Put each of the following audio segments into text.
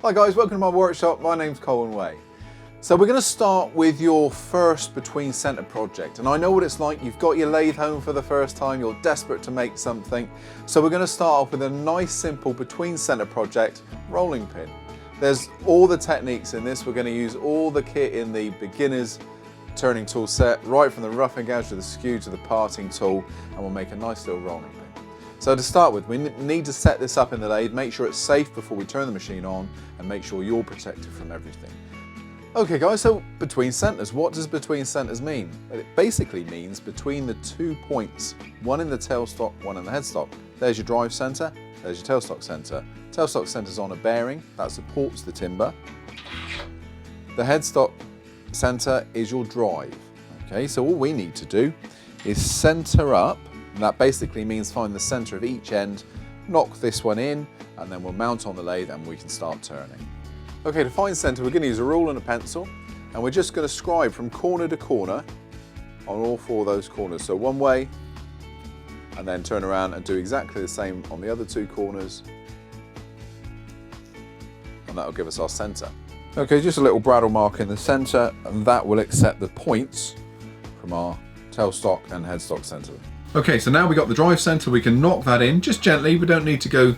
Hi guys, welcome to my workshop. My name's Colin Way. So we're going to start with your first between centre project, and I know what it's like. You've got your lathe home for the first time, you're desperate to make something. So we're going to start off with a nice simple between centre project rolling pin. There's all the techniques in this. We're going to use all the kit in the beginners turning tool set, right from the rough and gouge to the skew to the parting tool, and we'll make a nice little rolling pin. So to start with, we need to set this up in the lathe, make sure it's safe before we turn the machine on, and make sure you're protected from everything. Okay guys, so between centres. What does between centres mean? It basically means between the 2 points, one in the tailstock, one in the headstock. There's your drive centre, there's your tailstock centre. Tailstock centre's on a bearing that supports the timber. The headstock centre is your drive. Okay, so all we need to do is centre up. And that basically means find the centre of each end, knock this one in, and then we'll mount on the lathe and we can start turning. Okay, to find centre, we're going to use a rule and a pencil, and we're just going to scribe from corner to corner on all 4 of those corners. So one way, and then turn around and do exactly the same on the other 2 corners, and that'll give us our centre. Okay, just a little brattle mark in the centre, and that will accept the points from our tailstock and headstock centre. Okay, so now we've got the drive centre, we can knock that in just gently. We don't need to go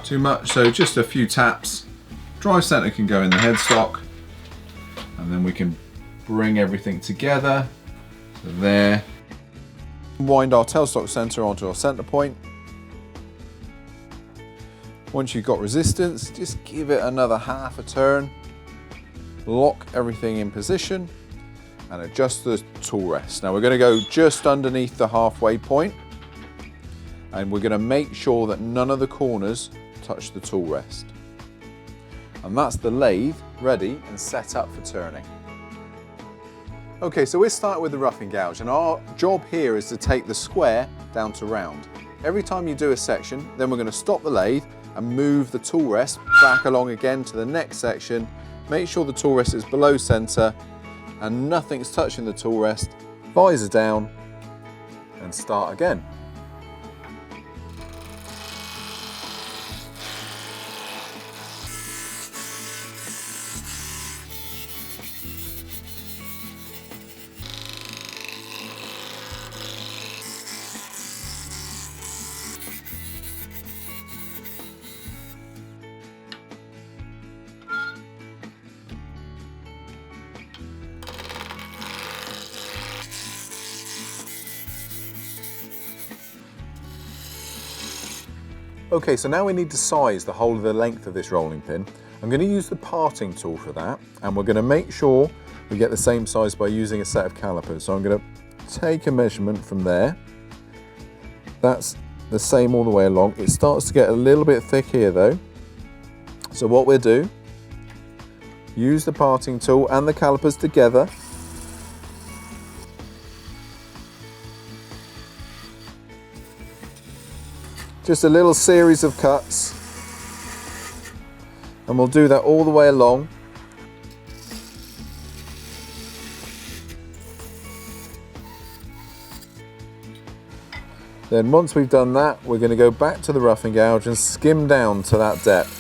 too much, so just a few taps. Drive centre can go in the headstock, and then we can bring everything together. So there. Wind our tailstock centre onto our centre point. Once you've got resistance, just give it another half a turn. Lock everything in position and adjust the tool rest. Now we're going to go just underneath the halfway point, and we're going to make sure that none of the corners touch the tool rest. And that's the lathe ready and set up for turning. Okay, so we're starting with the rough and gouge, and our job here is to take the square down to round. Every time you do a section, then we're going to stop the lathe and move the tool rest back along again to the next section. Make sure the tool rest is below centre and nothing's touching the tool rest. Visor down and start again. Okay, so now we need to size the whole of the length of this rolling pin. I'm going to use the parting tool for that, and we're going to make sure we get the same size by using a set of calipers. So I'm going to take a measurement from there. That's the same all the way along. It starts to get a little bit thick here though. So what we'll do, use the parting tool and the calipers together. Just a little series of cuts, and we'll do that all the way along. Then once we've done that, we're going to go back to the rough and gouge and skim down to that depth.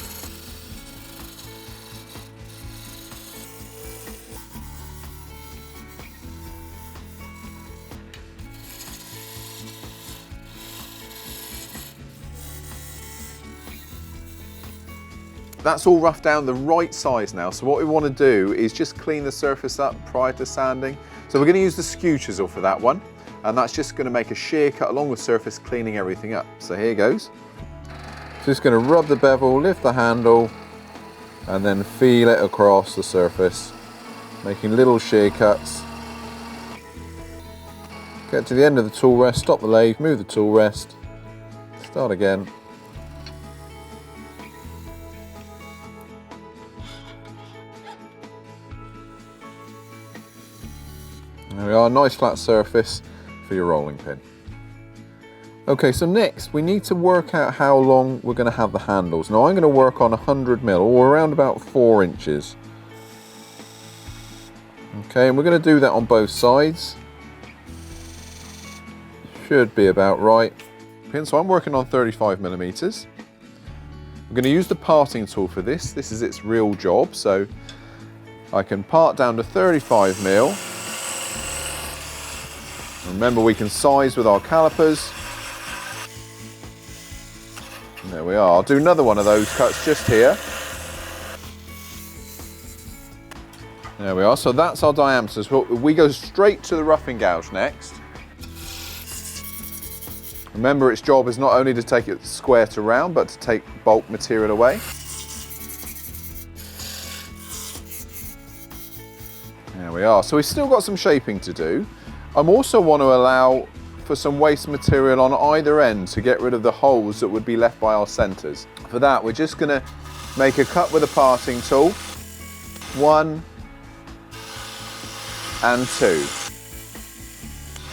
That's all roughed down the right size now, so what we want to do is just clean the surface up prior to sanding. So we're going to use the skew chisel for that one, and that's just going to make a shear cut along the surface, cleaning everything up. So here goes. Just going to rub the bevel, lift the handle, and then feel it across the surface, making little shear cuts. Get to the end of the tool rest, stop the lathe, move the tool rest, start again. There we are, nice flat surface for your rolling pin. Okay, so next we need to work out how long we're going to have the handles. Now I'm going to work on 100mm, or around about 4 inches. Okay, and we're going to do that on both sides. Should be about right. So I'm working on 35mm. We're going to use the parting tool for this. This is its real job, so I can part down to 35mm. Remember, we can size with our calipers. And there we are. I'll do another one of those cuts just here. There we are. So that's our diameter. So we go straight to the roughing gouge next. Remember, its job is not only to take it square to round, but to take bulk material away. There we are. So we've still got some shaping to do. I also want to allow for some waste material on either end to get rid of the holes that would be left by our centres. For that, we're just going to make a cut with a parting tool. 1 and 2.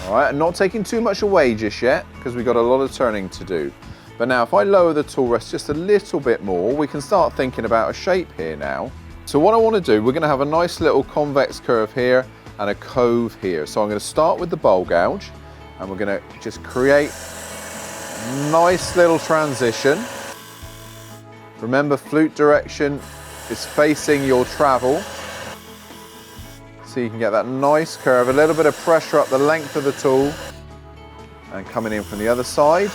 All right, and not taking too much away just yet, because we've got a lot of turning to do. But now if I lower the tool rest just a little bit more, we can start thinking about a shape here now. So what I want to do, we're going to have a nice little convex curve here and a cove here. So I'm going to start with the bowl gouge, and we're going to just create a nice little transition. Remember, flute direction is facing your travel. So you can get that nice curve, a little bit of pressure up the length of the tool, and coming in from the other side.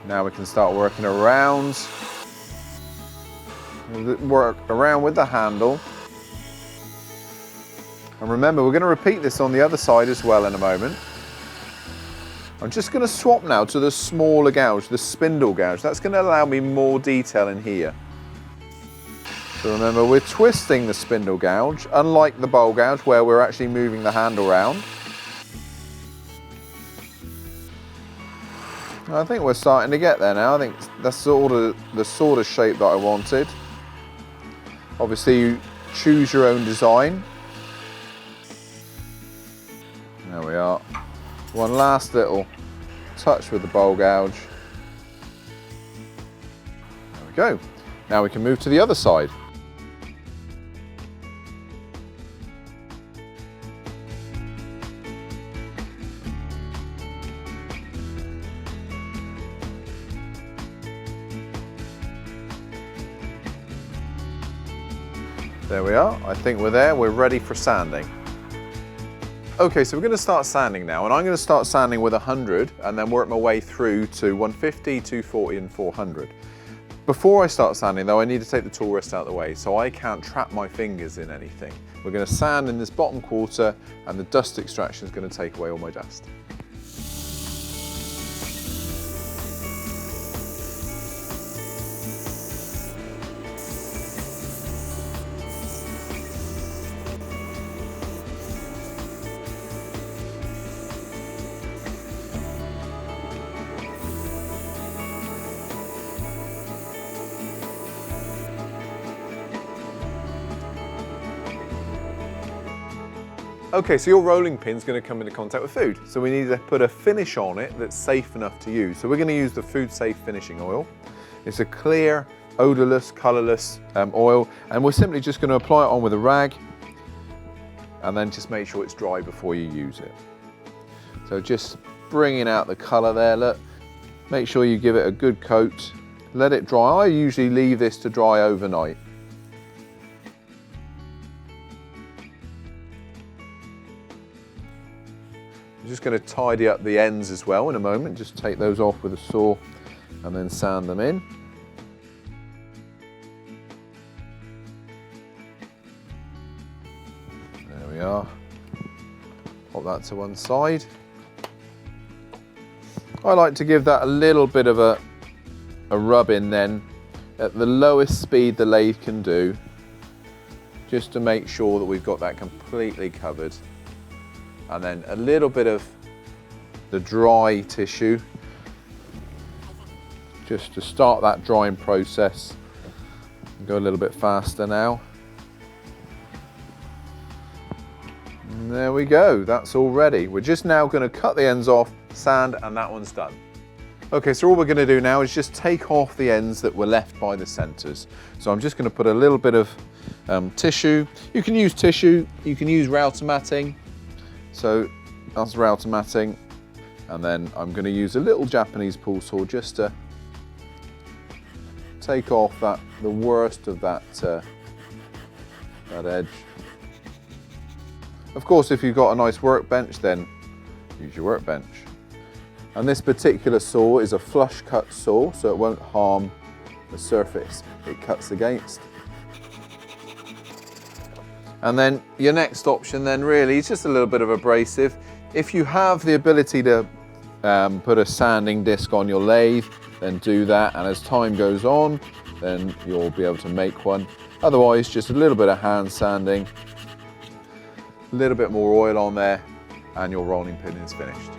Now we can start working around, work around with the handle. And remember, we're going to repeat this on the other side as well in a moment. I'm just going to swap now to the smaller gouge, the spindle gouge. That's going to allow me more detail in here. So remember, we're twisting the spindle gouge, unlike the bowl gouge where we're actually moving the handle around. I think we're starting to get there now. I think that's the sort of shape that I wanted. Obviously, you choose your own design. There we are. One last little touch with the bowl gouge. There we go. Now we can move to the other side. There we are. I think we're there. We're ready for sanding. Okay, so we're going to start sanding now, and I'm going to start sanding with 100 and then work my way through to 150, 240 and 400. Before I start sanding though, I need to take the tool rest out of the way so I can't trap my fingers in anything. We're going to sand in this bottom quarter, and the dust extraction is going to take away all my dust. Okay, so your rolling pin's going to come into contact with food, so we need to put a finish on it that's safe enough to use. So we're going to use the Food Safe finishing oil. It's a clear, odourless, colourless oil, and we're simply just going to apply it on with a rag, and then just make sure it's dry before you use it. So just bringing out the colour there, look. Make sure you give it a good coat, let it dry. I usually leave this to dry overnight. I'm just going to tidy up the ends as well in a moment. Just take those off with a saw and then sand them in. There we are. Pop that to one side. I like to give that a little bit of a rub in then at the lowest speed the lathe can do, just to make sure that we've got that completely covered. And then a little bit of the dry tissue just to start that drying process. Go a little bit faster now. And there we go, that's all ready. We're just now going to cut the ends off, sand, and that one's done. Okay, so all we're going to do now is just take off the ends that were left by the centres. So I'm just going to put a little bit of tissue. You can use tissue, you can use router matting. So that's router matting, and then I'm going to use a little Japanese pool saw just to take off the worst of that edge. Of course, if you've got a nice workbench, then use your workbench. And this particular saw is a flush cut saw, so it won't harm the surface it cuts against. And then your next option then really is just a little bit of abrasive. If you have the ability to put a sanding disc on your lathe, then do that, and as time goes on, then you'll be able to make one. Otherwise, just a little bit of hand sanding, a little bit more oil on there, and your rolling pin is finished.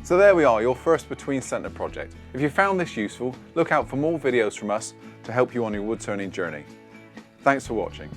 So there we are, your first between centre project. If you found this useful, look out for more videos from us to help you on your wood turning journey. Thanks for watching.